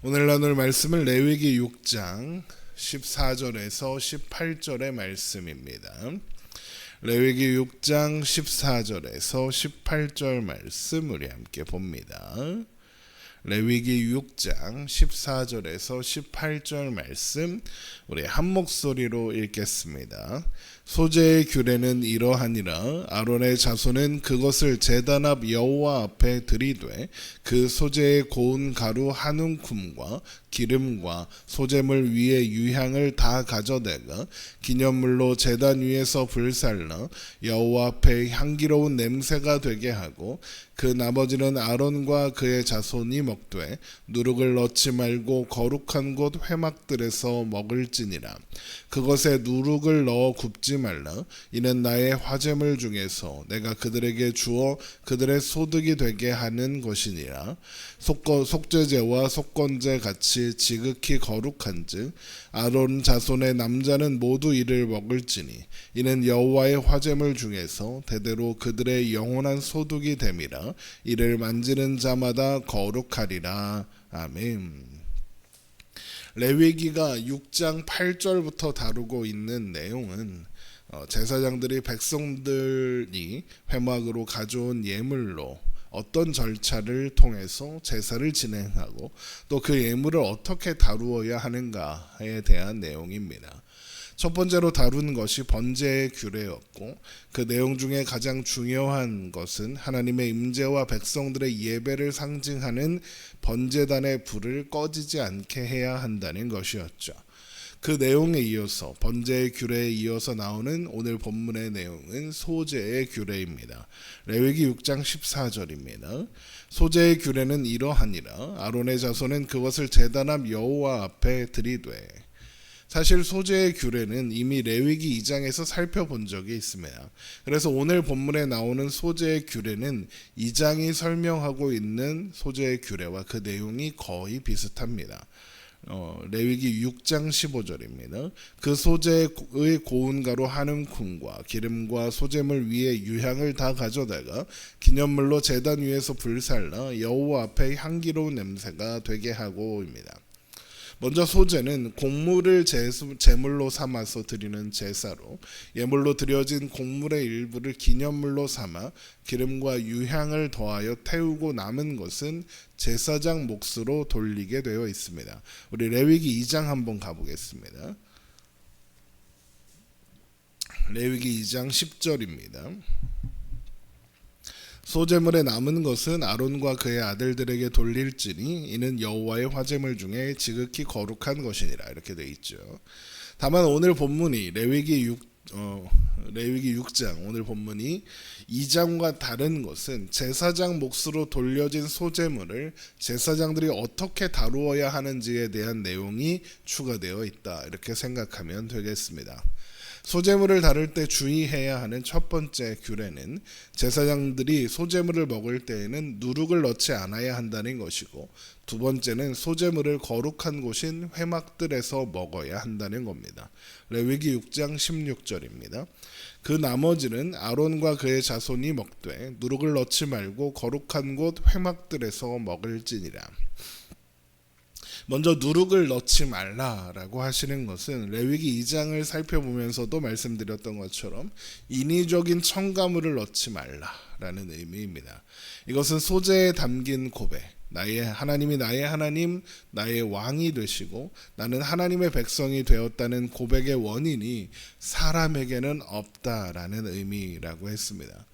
오늘 나눌 말씀은 레위기 6장 14절에서 18절의 말씀입니다. 레위기 6장 14절에서 18절 말씀 우리 함께 봅니다. 레위기 6장 14절에서 18절 말씀 우리 한 목소리로 읽겠습니다. 소재의 규례는 이러하니라. 아론의 자손은 그것을 제단 앞 여호와 앞에 들이되 그 소재의 고운 가루 한 움큼과 기름과 소재물 위에 유향을 다 가져다가 기념물로 제단 위에서 불살라 여호와 앞에 향기로운 냄새가 되게 하고 그 나머지는 아론과 그의 자손이 먹되 누룩을 넣지 말고 거룩한 곳 회막들에서 먹을지니라. 그것에 누룩을 넣어 굽지 말라. 이는 나의 화제물 중에서 내가 그들에게 주어 그들의 소득이 되게 하는 것이니라. 속죄제와 속건제 같이 지극히 거룩한즉 아론 자손의 남자는 모두 이를 먹을지니 이는 여호와의 화제물 중에서 대대로 그들의 영원한 소득이 됨이라. 이를 만지는 자마다 거룩하리라. 아멘. 레위기가 6장 8절부터 다루고 있는 내용은 제사장들이 백성들이 회막으로 가져온 예물로 어떤 절차를 통해서 제사를 진행하고 또 그 예물을 어떻게 다루어야 하는가에 대한 내용입니다. 첫 번째로 다룬 것이 번제의 규례였고 그 내용 중에 가장 중요한 것은 하나님의 임재와 백성들의 예배를 상징하는 번제단의 불을 꺼지지 않게 해야 한다는 것이었죠. 그 내용에 이어서 번제의 규례에 이어서 나오는 오늘 본문의 내용은 소제의 규례입니다. 레위기 6장 14절입니다. 소제의 규례는 이러하니라. 아론의 자손은 그것을 제단 앞 여호와 앞에 들이되. 사실 소제의 규례는 이미 레위기 2장에서 살펴본 적이 있습니다. 그래서 오늘 본문에 나오는 소제의 규례는 2장이 설명하고 있는 소제의 규례와 그 내용이 거의 비슷합니다. 레위기 6장 15절입니다. 그 소재의 고운 가루 한 움큼과 기름과 소재물 위에 유향을 다 가져다가 기념물로 제단 위에서 불살라 여호와 앞에 향기로운 냄새가 되게 하고입니다. 먼저 소제는 곡물을 제물로 삼아서 드리는 제사로 예물로 드려진 곡물의 일부를 기념물로 삼아 기름과 유향을 더하여 태우고 남은 것은 제사장 몫으로 돌리게 되어 있습니다. 우리 레위기 2장 한번 가보겠습니다. 레위기 2장 10절입니다. 소제물에 남은 것은 아론과 그의 아들들에게 돌릴지니 이는 여호와의 화제물 중에 지극히 거룩한 것이니라. 이렇게 되어 있죠. 다만 오늘 본문이 레위기 6장 오늘 본문이 2장과 다른 것은 제사장 몫으로 돌려진 소제물을 제사장들이 어떻게 다루어야 하는지에 대한 내용이 추가되어 있다. 이렇게 생각하면 되겠습니다. 소제물을 다룰 때 주의해야 하는 첫 번째 규례는 제사장들이 소제물을 먹을 때에는 누룩을 넣지 않아야 한다는 것이고, 두 번째는 소제물을 거룩한 곳인 회막들에서 먹어야 한다는 겁니다. 레위기 6장 16절입니다. 그 나머지는 아론과 그의 자손이 먹되 누룩을 넣지 말고 거룩한 곳 회막들에서 먹을지니라. 먼저 누룩을 넣지 말라라고 하시는 것은 레위기 2장을 살펴보면서도 말씀드렸던 것처럼 인위적인 첨가물을 넣지 말라라는 의미입니다. 이것은 소제에 담긴 고백, 나의 하나님이 나의 하나님, 나의 왕이 되시고 나는 하나님의 백성이 되었다는 고백의 원인이 사람에게는 없다라는 의미라고 했습니다.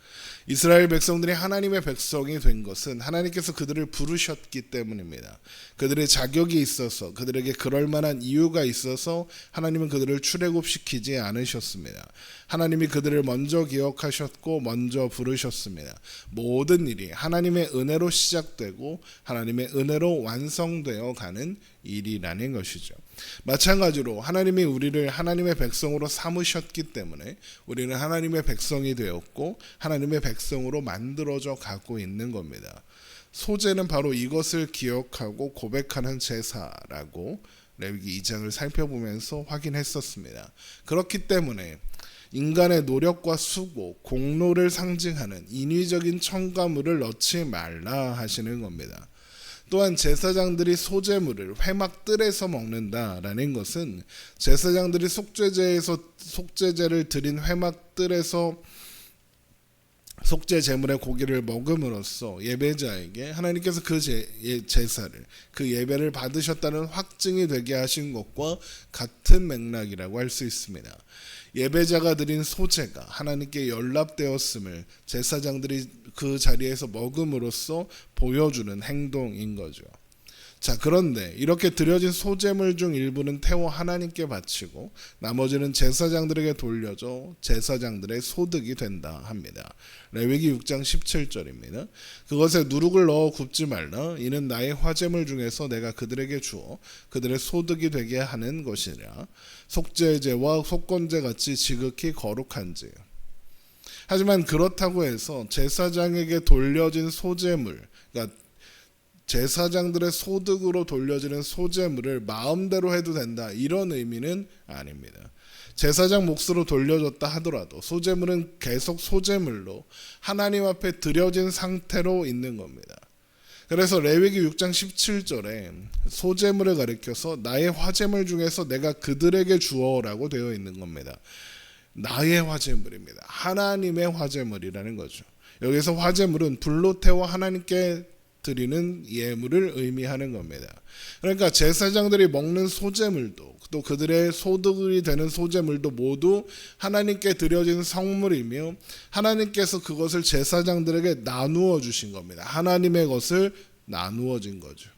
이스라엘 백성들이 하나님의 백성이 된 것은 하나님께서 그들을 부르셨기 때문입니다. 그들의 자격이 있어서, 그들에게 그럴 만한 이유가 있어서 하나님은 그들을 출애굽시키지 않으셨습니다. 하나님이 그들을 먼저 기억하셨고 먼저 부르셨습니다. 모든 일이 하나님의 은혜로 시작되고 하나님의 은혜로 완성되어 가는 일이라는 것이죠. 마찬가지로 하나님이 우리를 하나님의 백성으로 삼으셨기 때문에 우리는 하나님의 백성이 되었고 하나님의 백성으로 만들어져 가고 있는 겁니다. 소제는 바로 이것을 기억하고 고백하는 제사라고 레위기 2장을 살펴보면서 확인했었습니다. 그렇기 때문에 인간의 노력과 수고, 공로를 상징하는 인위적인 첨가물을 넣지 말라 하시는 겁니다. 또한 제사장들이 소제물을 회막들에서 먹는다라는 것은 제사장들이 속죄제를 드린 회막들에서 속죄 제물의 고기를 먹음으로써 예배자에게 하나님께서 그 제사를 그 예배를 받으셨다는 확증이 되게 하신 것과 같은 맥락이라고 할 수 있습니다. 예배자가 드린 소제가 하나님께 연락되었음을 제사장들이 그 자리에서 먹음으로써 보여주는 행동인 거죠. 자, 그런데 이렇게 드려진 소제물 중 일부는 태워 하나님께 바치고 나머지는 제사장들에게 돌려져 제사장들의 소득이 된다 합니다. 레위기 6장 17절입니다. 그것에 누룩을 넣어 굽지 말라. 이는 나의 화제물 중에서 내가 그들에게 주어 그들의 소득이 되게 하는 것이라. 속죄제와 속건제 같이 지극히 거룩한지요. 하지만 그렇다고 해서 제사장에게 돌려진 소제물, 그러니까 제사장들의 소득으로 돌려지는 소제물을 마음대로 해도 된다, 이런 의미는 아닙니다. 제사장 몫으로 돌려졌다 하더라도 소제물은 계속 소제물로 하나님 앞에 드려진 상태로 있는 겁니다. 그래서 레위기 6장 17절에 소제물을 가리켜서 나의 화제물 중에서 내가 그들에게 주어라고 되어 있는 겁니다. 나의 화제물입니다. 하나님의 화제물이라는 거죠. 여기서 화제물은 불로 태워 하나님께 드리는 예물을 의미하는 겁니다. 그러니까 제사장들이 먹는 소제물도 또 그들의 소득이 되는 소제물도 모두 하나님께 드려진 성물이며 하나님께서 그것을 제사장들에게 나누어 주신 겁니다. 하나님의 것을 나누어진 거죠.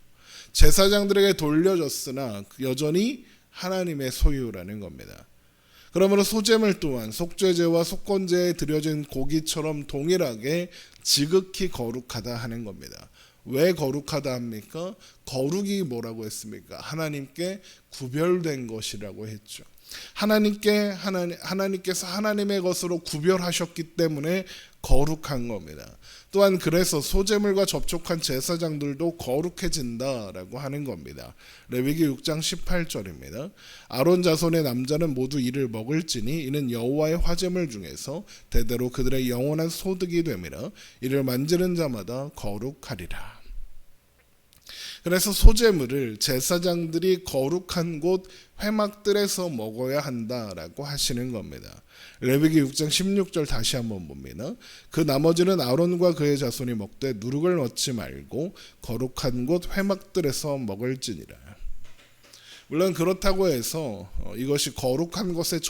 제사장들에게 돌려졌으나 여전히 하나님의 소유라는 겁니다. 그러므로 소제물 또한 속죄제와 속건제에 드려진 고기처럼 동일하게 지극히 거룩하다 하는 겁니다. 왜 거룩하다 합니까? 거룩이 뭐라고 했습니까? 하나님께 구별된 것이라고 했죠. 하나님께서 하나님의 것으로 구별하셨기 때문에 거룩한 겁니다. 또한 그래서 소제물과 접촉한 제사장들도 거룩해진다라고 하는 겁니다. 레위기 6장 18절입니다. 아론 자손의 남자는 모두 이를 먹을지니 이는 여호와의 화제물 중에서 대대로 그들의 영원한 소득이 됨이라. 이를 만지는 자마다 거룩하리라. 그래서 소제물을 제사장들이 거룩한 곳 회막들에서 먹어야 한다라고 하시는 겁니다. 레위기 6장 16절 다시 한번 봅니다. 그 나머지는 아론과 그의 자손이 먹되 누룩을 넣지 말고 거룩한 곳 회막들에서 먹을지니라. 물론 그렇다고 해서 이것이 거룩한 것에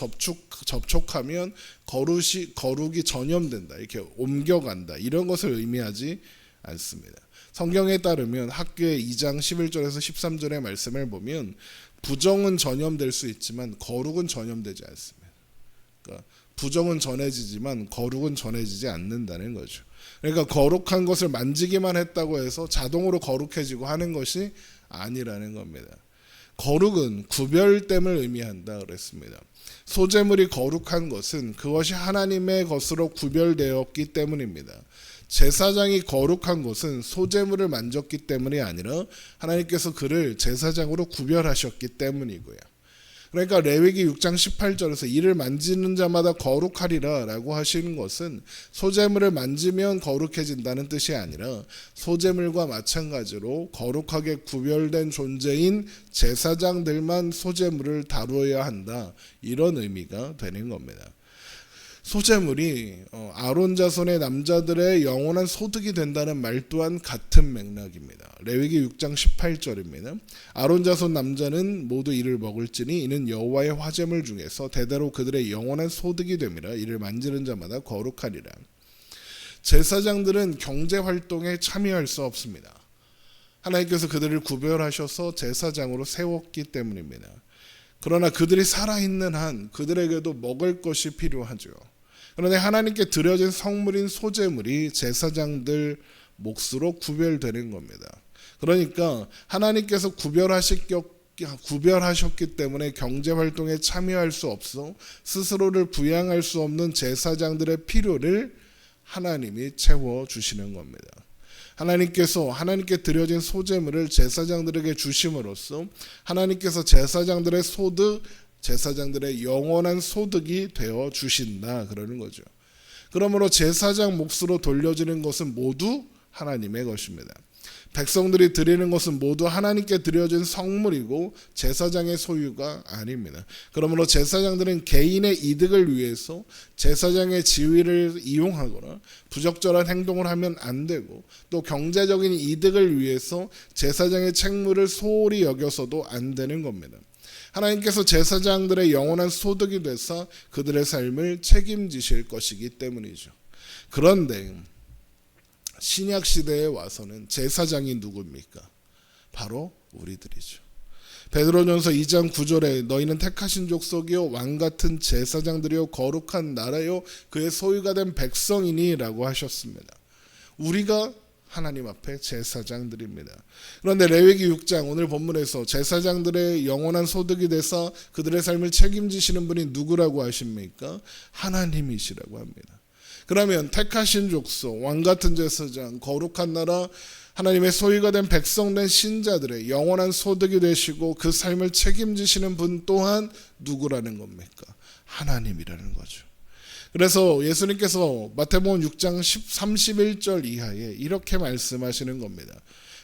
접촉하면 거룩이 전염된다, 이렇게 옮겨간다, 이런 것을 의미하지 않습니다. 성경에 따르면 학교의 2장 11절에서 13절의 말씀을 보면 부정은 전염될 수 있지만 거룩은 전염되지 않습니다. 그러니까 부정은 전해지지만 거룩은 전해지지 않는다는 거죠. 그러니까 거룩한 것을 만지기만 했다고 해서 자동으로 거룩해지고 하는 것이 아니라는 겁니다. 거룩은 구별됨을 의미한다 그랬습니다. 소제물이 거룩한 것은 그것이 하나님의 것으로 구별되었기 때문입니다. 제사장이 거룩한 것은 소제물을 만졌기 때문이 아니라 하나님께서 그를 제사장으로 구별하셨기 때문이고요. 그러니까 레위기 6장 18절에서 이를 만지는 자마다 거룩하리라 라고 하시는 것은 소제물을 만지면 거룩해진다는 뜻이 아니라 소제물과 마찬가지로 거룩하게 구별된 존재인 제사장들만 소제물을 다루어야 한다, 이런 의미가 되는 겁니다. 소제물이 아론 자손의 남자들의 영원한 소득이 된다는 말 또한 같은 맥락입니다. 레위기 6장 18절입니다. 아론 자손 남자는 모두 이를 먹을지니 이는 여호와의 화제물 중에서 대대로 그들의 영원한 소득이 됨이라. 이를 만지는 자마다 거룩하리라. 제사장들은 경제활동에 참여할 수 없습니다. 하나님께서 그들을 구별하셔서 제사장으로 세웠기 때문입니다. 그러나 그들이 살아있는 한 그들에게도 먹을 것이 필요하죠. 그런데 하나님께 드려진 성물인 소제물이 제사장들 몫으로 구별되는 겁니다. 그러니까 하나님께서 구별하셨기 때문에 경제활동에 참여할 수 없어 스스로를 부양할 수 없는 제사장들의 필요를 하나님이 채워주시는 겁니다. 하나님께서 하나님께 드려진 소제물을 제사장들에게 주심으로써 하나님께서 제사장들의 소득, 제사장들의 영원한 소득이 되어 주신다 그러는 거죠. 그러므로 제사장 몫으로 돌려지는 것은 모두 하나님의 것입니다. 백성들이 드리는 것은 모두 하나님께 드려진 성물이고 제사장의 소유가 아닙니다. 그러므로 제사장들은 개인의 이득을 위해서 제사장의 지위를 이용하거나 부적절한 행동을 하면 안 되고, 또 경제적인 이득을 위해서 제사장의 책무를 소홀히 여겨서도 안 되는 겁니다. 하나님께서 제사장들의 영원한 소득이 되사 그들의 삶을 책임지실 것이기 때문이죠. 그런데 신약 시대에 와서는 제사장이 누굽니까? 바로 우리들이죠. 베드로전서 2장 9절에 너희는 택하신 족속이요 왕 같은 제사장들이요 거룩한 나라요 그의 소유가 된 백성이니라고 하셨습니다. 우리가 하나님 앞에 제사장들입니다. 그런데 레위기 6장 오늘 본문에서 제사장들의 영원한 소득이 돼서 그들의 삶을 책임지시는 분이 누구라고 하십니까? 하나님이시라고 합니다. 그러면 택하신 족속, 왕같은 제사장, 거룩한 나라, 하나님의 소유가 된 백성된 신자들의 영원한 소득이 되시고 그 삶을 책임지시는 분 또한 누구라는 겁니까? 하나님이라는 거죠. 그래서 예수님께서 마태복음 6장 31절 이하에 이렇게 말씀하시는 겁니다.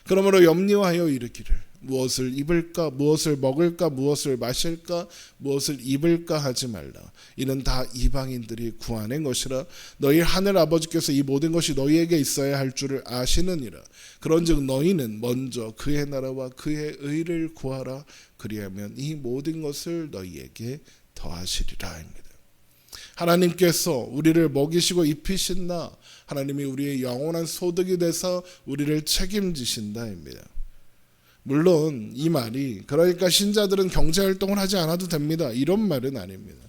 그러므로 염려하여 이르기를 무엇을 입을까, 무엇을 먹을까, 무엇을 마실까, 무엇을 입을까 하지 말라. 이는 다 이방인들이 구하는 것이라. 너희 하늘 아버지께서 이 모든 것이 너희에게 있어야 할 줄을 아시느니라. 그런즉 너희는 먼저 그의 나라와 그의 의를 구하라. 그리하면 이 모든 것을 너희에게 더하시리라. 하나님께서 우리를 먹이시고 입히신다. 하나님이 우리의 영원한 소득이 돼서 우리를 책임지신다입니다. 물론 이 말이 그러니까 신자들은 경제활동을 하지 않아도 됩니다, 이런 말은 아닙니다.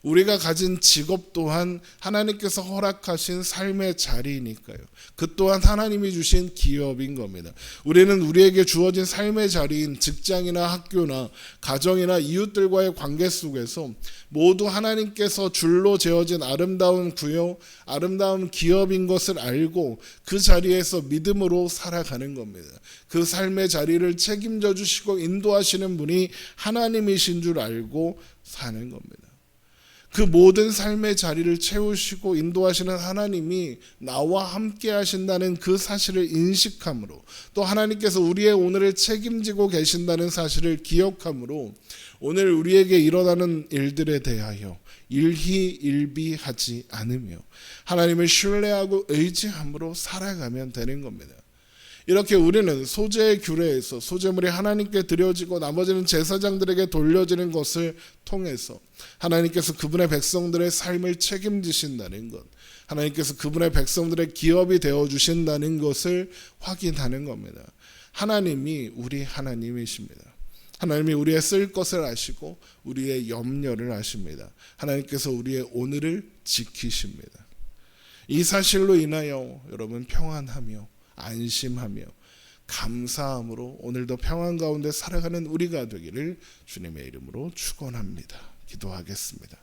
우리가 가진 직업 또한 하나님께서 허락하신 삶의 자리이니까요. 그 또한 하나님이 주신 기업인 겁니다. 우리는 우리에게 주어진 삶의 자리인 직장이나 학교나 가정이나 이웃들과의 관계 속에서 모두 하나님께서 줄로 재어진 아름다운 구역, 아름다운 기업인 것을 알고 그 자리에서 믿음으로 살아가는 겁니다. 그 삶의 자리를 책임져 주시고 인도하시는 분이 하나님이신 줄 알고 사는 겁니다. 그 모든 삶의 자리를 채우시고 인도하시는 하나님이 나와 함께 하신다는 그 사실을 인식함으로, 또 하나님께서 우리의 오늘을 책임지고 계신다는 사실을 기억함으로 오늘 우리에게 일어나는 일들에 대하여 일희일비하지 않으며 하나님을 신뢰하고 의지함으로 살아가면 되는 겁니다. 이렇게 우리는 소재의 규례에서 소재물이 하나님께 드려지고 나머지는 제사장들에게 돌려지는 것을 통해서 하나님께서 그분의 백성들의 삶을 책임지신다는 것, 하나님께서 그분의 백성들의 기업이 되어주신다는 것을 확인하는 겁니다. 하나님이 우리 하나님이십니다. 하나님이 우리의 쓸 것을 아시고 우리의 염려를 아십니다. 하나님께서 우리의 오늘을 지키십니다. 이 사실로 인하여 여러분 평안하며 안심하며 감사함으로 오늘도 평안 가운데 살아가는 우리가 되기를 주님의 이름으로 축원합니다. 기도하겠습니다.